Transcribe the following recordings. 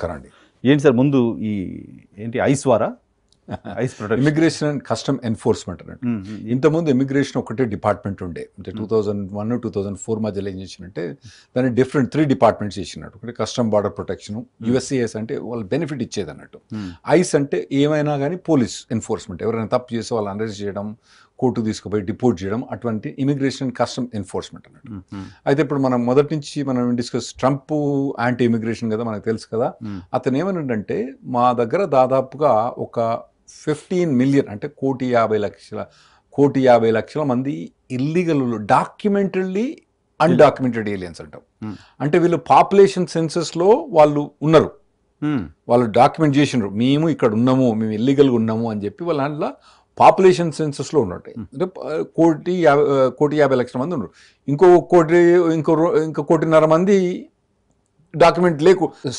నమస్కారం అండి. ఏంటి సార్ ముందు ఈ ఏంటి ఐస్ వారా ice protection immigration and custom enforcement అన్నట్టు. ఇంతకుముందు ఇమిగ్రేషన్ ఒకటే డిపార్ట్మెంట్ ఉండే, అంటే 2001 2004 మధ్యలో ఏం చేసినంటే దాన్ని డిఫరెంట్ 3 డిపార్ట్మెంట్స్ చేసినట్టు. ఒకటి కస్టమ్ బార్డర్ ప్రొటెక్షన్, యుఎస్సిఎస్ అంటే వాళ్ళు బెనిఫిట్ ఇచ్చేది అన్నట్టు. ఐస్ అంటే ఏమైనా కానీ పోలీస్ ఎన్ఫోర్స్మెంట్, ఎవరైనా తప్పు చేసి వాళ్ళని అరెస్ట్ చేయడం, కోర్టుకు తీసుకుపోయి డిపోర్ట్ చేయడం, అటువంటి ఇమిగ్రేషన్ అండ్ కస్టమ్ ఎన్ఫోర్స్మెంట్ అన్నట్టు. అయితే ఇప్పుడు మనం మొదటి నుంచి మనం డిస్కస్ ట్రంప్ యాంటీ ఇమిగ్రేషన్ కదా, మనకు తెలుసు కదా. అతను ఏమన్నాడంటే మా దగ్గర దాదాపుగా ఒక 15 మిలియన్ అంటే 1,50,00,000 మంది ఇల్లీగల్ డాక్యుమెంటెడ్లీ అన్డాక్యుమెంటెడ్ ఏలియన్స్ అంటాం. అంటే వీళ్ళు పాపులేషన్ సెన్సస్లో వాళ్ళు ఉన్నారు, వాళ్ళు డాక్యుమెంట్ చేసినారు, మేము ఇక్కడ ఉన్నాము, మేము ఇల్లీగల్గా ఉన్నాము అని చెప్పి వాళ్ళ దాంట్లో పాపులేషన్ సెన్సస్లో ఉన్నట్టు. అంటే 1,50,00,000 మంది ఉన్నారు. ఇంకో 1,500,00,000 మంది డాక్యుమెంట్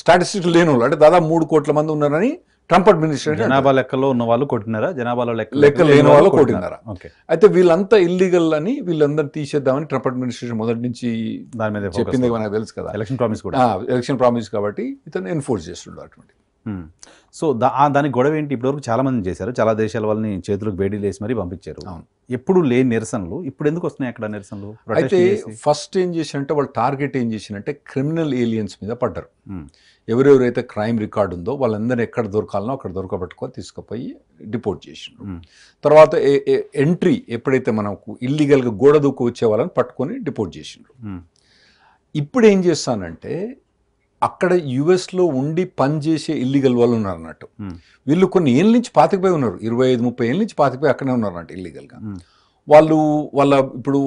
స్టాటిస్టిక్స్ లేని వాళ్ళు, అంటే దాదాపు 3 కోట్ల మంది ఉన్నారని ట్రంప్ అడ్మినిస్ట్రేషన్. జనాభా లెక్కలో ఉన్న వాళ్ళు కొట్టినారా, జనాభాలో లెక్క లేని వాళ్ళు కొట్టినారా. అయితే వీళ్ళంతా ఇల్లీగల్ అని వీళ్ళందరూ తీసేద్దామని ట్రంప్ అడ్మినిస్ట్రేషన్ మొదటి నుంచి దాని మీద చెప్పింది మనకు తెలుసు కదా. ఎలక్షన్ ప్రామిస్ కూడా, ఎలక్షన్ ప్రామిస్ కాబట్టి ఇతను ఎన్ఫోర్స్ చేస్తుండే అటువంటి. సో దానికి గొడవ ఏంటి? ఇప్పటివరకు చాలా మంది చేశారు, చాలా దేశాల వాళ్ళని చేతులకు వేడిలు వేసి మరీ పంపించారు. ఎప్పుడు లేని నిరసనలు ఇప్పుడు ఎందుకు వస్తున్నాయి అక్కడ నిరసనలు? అయితే ఫస్ట్ ఏం చేసినంటే వాళ్ళు టార్గెట్ ఏం చేసినంటే క్రిమినల్ ఏలియన్స్ మీద పడ్డారు. ఎవరెవరైతే క్రైమ్ రికార్డు ఉందో వాళ్ళందరినీ ఎక్కడ దొరకాలనో అక్కడ దొరకబెట్టుకొని తీసుకుపోయి డిపోర్ట్ చేసిండ్రు. తర్వాత ఎంట్రీ ఎప్పుడైతే మనకు ఇల్లీగల్గా గోడ దూకు వచ్చే వాళ్ళని పట్టుకొని డిపోర్ట్ చేసిండ్రు. ఇప్పుడు ఏం చేస్తానంటే అక్కడ యుఎస్లో ఉండి పనిచేసే ఇల్లీగల్ వాళ్ళు ఉన్నారు అన్నట్టు. వీళ్ళు కొన్ని ఏళ్ళ నుంచి పాతికిపోయి ఉన్నారు, 25-30 ఏళ్ళ నుంచి పాతికిపోయి అక్కడే ఉన్నారు అన్నట్టు ఇల్లీగల్గా. వాళ్ళ ఇప్పుడు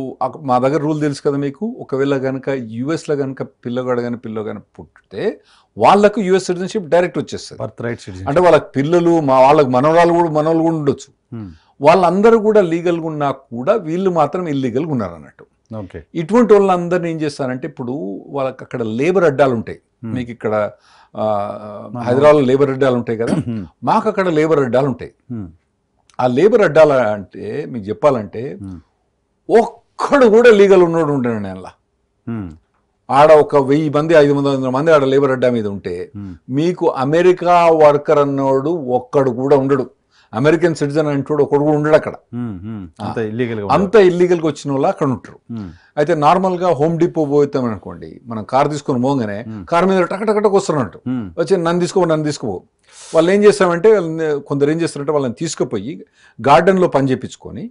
మా దగ్గర రూల్ తెలుసు కదా మీకు, ఒకవేళ కనుక యుఎస్లో కనుక పిల్లగాడు కానీ పిల్లగాని పుట్టితే వాళ్ళకు యుఎస్ సిటిజన్షిప్ డైరెక్ట్ వచ్చేస్తుంది. అంటే వాళ్ళకి పిల్లలు వాళ్ళకి మనవరాలు కూడా ఉండొచ్చు. వాళ్ళందరూ కూడా లీగల్గా ఉన్నా కూడా వీళ్ళు మాత్రం ఇల్లీగల్గా ఉన్నారు అన్నట్టు. ఇటువంటి వాళ్ళందరినీ ఏం చేస్తారంటే ఇప్పుడు వాళ్ళకి అక్కడ లేబర్ అడ్డాలు ఉంటాయి. మీకు ఇక్కడ హైదరాబాద్లో లేబర్ అడ్డాలు ఉంటాయి కదా, మాకు అక్కడ లేబర్ అడ్డాలు ఉంటాయి. ఆ లేబర్ అడ్డాల అంటే మీకు చెప్పాలంటే ఒక్కడు కూడా లీగల్ ఉన్నోడు ఉంటాడు అలా. ఆడ ఒక 1000 మంది 500 మంది ఆడ లేబర్ అడ్డా మీద ఉంటే మీకు అమెరికా వర్కర్ అన్నోడు ఒక్కడు కూడా ఉండడు, అమెరికన్ సిటిజన్ అంటూ ఒకడు కూడా ఉండడు అక్కడ. అంత ఇల్లీగల్గా వచ్చిన వాళ్ళు అక్కడ ఉంటారు. అయితే నార్మల్గా హోమ్ డిపో పోతాం అనుకోండి, మనం కార్ తీసుకొని పోగానే కార్ మీద టకటకటకు వస్తున్నట్టు వచ్చి నన్ను తీసుకో. వాళ్ళు ఏం చేస్తామంటే కొందరు ఏం చేస్తారంటే వాళ్ళని తీసుకుపోయి గార్డెన్లో పని చేయించుకొని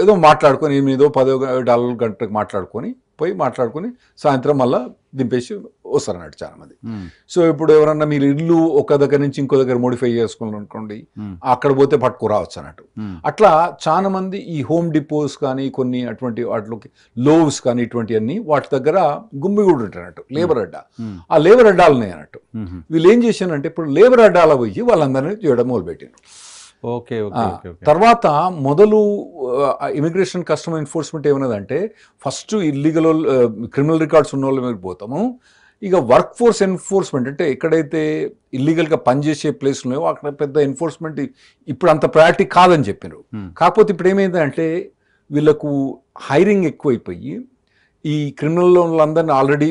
ఏదో మాట్లాడుకొని $8-10 గంటకు మాట్లాడుకొని సాయంత్రం మళ్ళీ దింపేసి వస్తారన్నట్టు చాలా మంది. సో ఇప్పుడు ఎవరన్నా మీరు ఇల్లు ఒక దగ్గర నుంచి ఇంకో దగ్గర మోడిఫై చేసుకోవాలి అనుకోండి, అక్కడ పోతే పట్టుకురావచ్చు అన్నట్టు. అట్లా చాలా మంది ఈ హోమ్ డిపోస్ కానీ కొన్ని అటువంటి వాటిలోకి లోవ్స్ కానీ ఇటువంటివన్నీ వాటి దగ్గర గుమ్మి కూడా ఉంటాయి అన్నట్టు, లేబర్ అడ్డా. ఆ లేబర్ అడ్డాలు ఉన్నాయి అన్నట్టు. వీళ్ళు ఏం చేశారంటే ఇప్పుడు లేబర్ అడ్డాల పోయి వాళ్ళందరినీ చేయడం మొదలుపెట్టారు. తర్వాత మొదలు ఇమిగ్రేషన్ కస్టమ్ ఎన్ఫోర్స్మెంట్ ఏమన్నదంటే ఫస్ట్ ఇల్లీగల్ క్రిమినల్ రికార్డ్స్ ఉన్న వాళ్ళు మీరు పోతాము, ఇక వర్క్ ఫోర్స్ ఎన్ఫోర్స్మెంట్ అంటే ఎక్కడైతే ఇల్లీగల్గా పనిచేసే ప్లేస్ ఉన్నాయో అక్కడ పెద్ద ఎన్ఫోర్స్మెంట్ ఇప్పుడు అంత ప్రయారిటీ కాదని చెప్పారు. కాకపోతే ఇప్పుడు ఏమైందంటే వీళ్ళకు హైరింగ్ ఎక్కువైపోయి ఈ క్రిమినల్ వాళ్ళందరినీ ఆల్రెడీ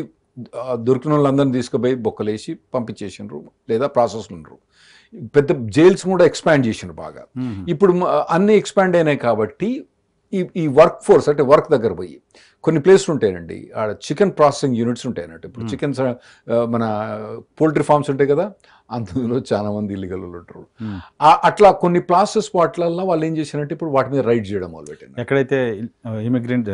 దొరికిన వాళ్ళందరినీ తీసుకుపోయి బొక్కలేసి పంపించేసినారు లేదా ప్రాసెస్లు ఉన్నారు. పెద్ద జైల్స్ కూడా ఎక్స్పాండ్ చేసినారు బాగా. ఇప్పుడు అన్నీ ఎక్స్పాండ్ అయినాయి కాబట్టి ఈ వర్క్ ఫోర్స్ అంటే వర్క్ దగ్గర పోయి కొన్ని ప్లేస్లు ఉంటాయండి, ఆడ చికెన్ ప్రాసెసింగ్ యూనిట్స్ ఉంటాయి అన్నట్టు. ఇప్పుడు చికెన్ మన పోల్ట్రీ ఫార్మ్స్ ఉంటాయి కదా, అందులో చాలా మంది ఇల్లీగల్ ఉంటారు. అట్లా కొన్ని ప్రాసెస్ వాటిలలో వాళ్ళు ఏం చేశారంటే ఇప్పుడు వాటి మీద రైడ్ చేయడం మొదలుపెట్టారు. ఎక్కడైతే ఇమిగ్రెంట్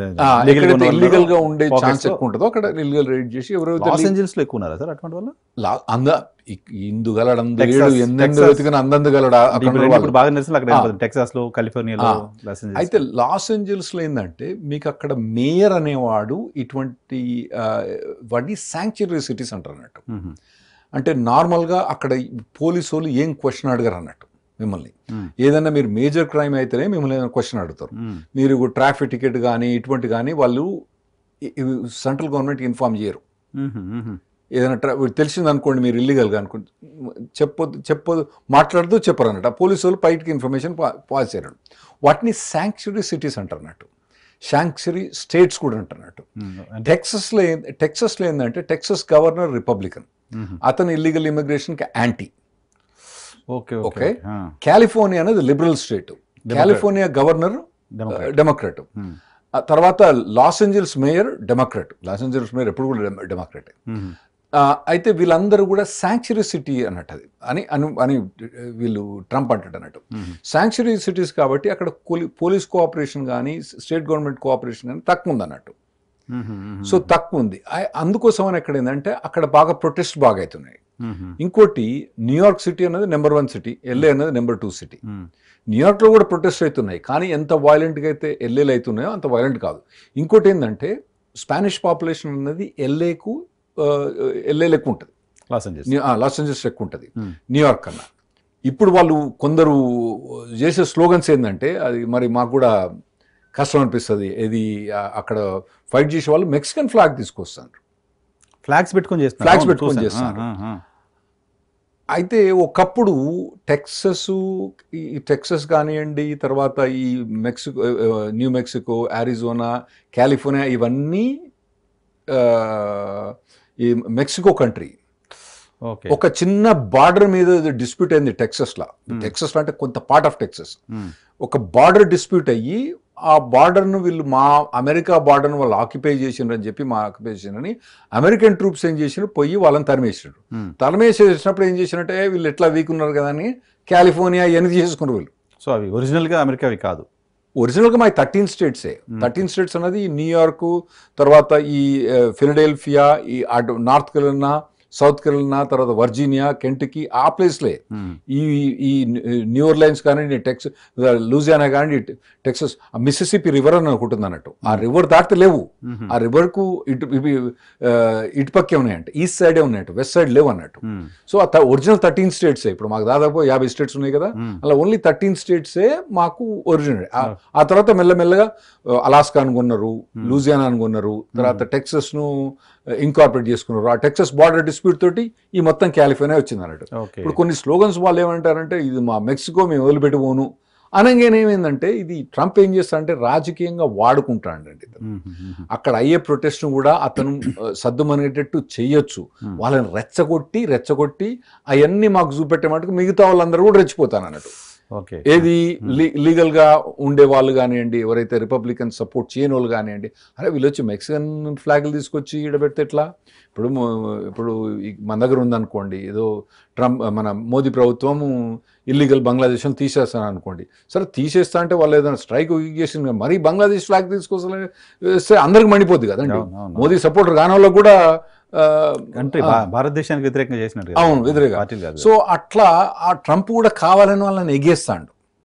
ఇల్లీగల్ గా ఉండే ఛాన్స్ ఎక్కువ ఉంటుందో అక్కడ ఇల్లీగల్ రైడ్ చేసి ఎవరైతే ఎక్కువ ఉన్నారా సార్ అటువంటి వల్ల అయితే లాస్ ఏంజల్స్ లో ఏంటంటే మీకు అక్కడ మేయర్ అనేవాడు ఇటువంటి వాడిని శాంక్చురీ సిటీస్ అంటారు అన్నట్టు. అంటే నార్మల్గా అక్కడ పోలీసు వాళ్ళు ఏం క్వశ్చన్ అడగరు అన్నట్టు మిమ్మల్ని. ఏదైనా మీరు మేజర్ క్రైమ్ అయితేనే మిమ్మల్ని ఏదైనా క్వశ్చన్ అడుగుతారు. మీరు ట్రాఫిక్ టికెట్ కానీ ఇటువంటి కానీ వాళ్ళు సెంట్రల్ గవర్నమెంట్కి ఇన్ఫార్మ్ చేయరు. ఏదైనా తెలిసింది అనుకోండి మీరు ఇల్లీగల్గా అనుకోండి చెప్పొద్దు మాట్లాడుతూ చెప్పరు అన్నట్టు. ఆ పోలీసు వాళ్ళు బయటికి ఇన్ఫర్మేషన్ పాస్ చేయరు. వాటిని శాంక్చురీ సిటీస్ అంటారు అన్నట్టు, శాంక్చురీ స్టేట్స్ కూడా అంటున్నట్టు. టెక్సస్లో ఏంటంటే టెక్సస్ గవర్నర్ రిపబ్లికన్, అతను ఇల్లీగల్ ఇమిగ్రేషన్కి యాంటీ. ఓకే ఓకే, కాలిఫోర్నియా అనేది liberal state, California governor Democrat, తర్వాత Los Angeles mayor Democrat. Los Angeles mayor ఎప్పుడు కూడా డెమోక్రాట్. అయితే వీళ్ళందరూ కూడా శాంక్చురీ సిటీ అన్నట్టు అది అని వీళ్ళు ట్రంప్ అంటాడు అన్నట్టు. శాంక్చురీ సిటీస్ కాబట్టి అక్కడ పోలీస్ కోఆపరేషన్ కానీ స్టేట్ గవర్నమెంట్ కోఆపరేషన్ కానీ తక్కువ ఉంది అన్నట్టు. సో తక్కువ ఉంది. అందుకోసం అని ఎక్కడ ఏంటంటే అక్కడ బాగా ప్రొటెస్ట్ బాగా అవుతున్నాయి. ఇంకోటి న్యూయార్క్ సిటీ అనేది నెంబర్ 1 సిటీ, ఎల్ఏ అనేది నెంబర్ 2 సిటీ. న్యూయార్క్లో కూడా ప్రొటెస్ట్ అవుతున్నాయి, కానీ ఎంత వైలెంట్గా అయితే ఎల్ఏలు అవుతున్నాయో అంత వైలెంట్ కాదు. ఇంకోటి ఏంటంటే స్పానిష్ పాపులేషన్ అనేది ఎల్ఏ ఎక్కువ ఉంటుంది, లాస్ ఏంజల్స్ ఎక్కువ ఉంటుంది న్యూయార్క్ కన్నా. ఇప్పుడు వాళ్ళు కొందరు చేసే స్లోగన్స్ ఏంటంటే అది మరి మాకు కూడా కష్టం అనిపిస్తుంది. ఇది అక్కడ ఫైట్ చేసే వాళ్ళు మెక్సికన్ ఫ్లాగ్ తీసుకొస్తారు, ఫ్లాగ్స్ పెట్టుకొని చేస్తారు. అయితే ఒకప్పుడు టెక్సస్ కానివ్వండి, తర్వాత ఈ న్యూ మెక్సికో, అరిజోనా, కాలిఫోర్నియా ఇవన్నీ ఈ మెక్సికో కంట్రీ. ఒక చిన్న బార్డర్ మీద డిస్ప్యూట్ అయింది టెక్సస్లో అంటే కొంత పార్ట్ ఆఫ్ టెక్సస్. ఒక బార్డర్ డిస్ప్యూట్ అయ్యి ఆ బార్డర్ను వీళ్ళు మా అమెరికా బార్డర్ను వాళ్ళు ఆక్యుపై చేసినారు అని చెప్పి ఆక్యుపై చేసినారని అమెరికన్ ట్రూప్స్ ఏం చేసినారు, పోయి వాళ్ళని తరిమేసారు. తరిమేసేసినప్పుడు ఏం చేసినట్టే వీళ్ళు ఎట్లా వీక్ ఉన్నారు కదా అని కాలిఫోర్నియా ఇవన్నీ చేసుకున్నారు వీళ్ళు. సో అవి ఒరిజినల్గా అమెరికావి కాదు, ఒరిజినల్గా మా 13 స్టేట్సే. 13 స్టేట్స్ అన్నది న్యూయార్క్, తర్వాత ఈ ఫిలడెల్ఫియా, ఈ నార్త్ కెరోలినా, సౌత్ కెరోలినా, తర్వాత వర్జీనియా, కెంటకీ, ఆ ప్లేస్లే. ఈ న్యూ ఆర్లైన్స్ కానివ్వండి, లూజియానా కానివ్వండి, టెక్సస్, మిసిసిపి రివర్ అని అనుకుంటుంది అన్నట్టు. ఆ రివర్ దాటితే లేవు, ఆ రివర్కు ఇటుపక్కే ఉన్నాయంటే, ఈస్ట్ సైడే ఉన్నాయంట, వెస్ట్ సైడ్ లేవు అన్నట్టు. సో ఆ ఒరిజినల్ 13 స్టేట్సే. ఇప్పుడు మాకు దాదాపు 50 స్టేట్స్ ఉన్నాయి కదా, అలా ఓన్లీ 13 స్టేట్సే మాకు ఒరిజినల్. ఆ తర్వాత మెల్లమెల్లగా అలాస్కా అనుకున్నారు, లూజియానా అనుకున్నారు, తర్వాత టెక్సస్ను ఇంకార్పొరేట్ చేసుకున్నారు. ఆ టెక్సస్ బార్డర్ డిస్ప్యూట్ తోటి ఈ మొత్తం కాలిఫోర్నియా వచ్చింది అన్నట్టు. ఇప్పుడు కొన్ని స్లోగన్స్ వాళ్ళు ఏమంటారంటే ఇది మా మెక్సికో మేము వదిలిపెట్టుకోను అనగానేమైందంటే, ఇది ట్రంప్ ఏం చేస్తాడంటే రాజకీయంగా వాడుకుంటాడండి. అక్కడ అయ్యే ప్రొటెస్ట్ను కూడా అతను సద్దుమనేటట్టు చెయ్యొచ్చు. వాళ్ళని రెచ్చగొట్టి అవన్నీ మాకు చూపెట్టే మటుకు మిగతా వాళ్ళందరూ కూడా రెచ్చిపోతాను అన్నట్టు. ఏది లీగల్ గా ఉండే వాళ్ళు కానివ్వండి, ఎవరైతే రిపబ్లికన్ సపోర్ట్ చేయని వాళ్ళు కానివ్వండి, అరే వీళ్ళు వచ్చి మెక్సికన్ ఫ్లాగ్లు తీసుకొచ్చి ఈడబెడితే ఎట్లా? ఇప్పుడు మన దగ్గర ఉందనుకోండి, ఏదో మన మోదీ ప్రభుత్వం ఇల్లీగల్ బంగ్లాదేశ్ తీసేస్తాను అనుకోండి, సరే తీసేస్తా అంటే వాళ్ళు ఏదైనా స్ట్రైక్ చేసిన మరీ బంగ్లాదేశ్ ఫ్లాగ్ తీసుకొస్తే అందరికి మండిపోద్ది కదండి. మోదీ సపోర్టర్ కాని వాళ్ళకు కూడా భారతదేశానికి వ్యతిరేకంగా చేసినట్టు. అవును, వ్యతిరేక. సో అట్లా ఆ ట్రంప్ కూడా కావాలని వాళ్ళని ఎగేస్తాడు.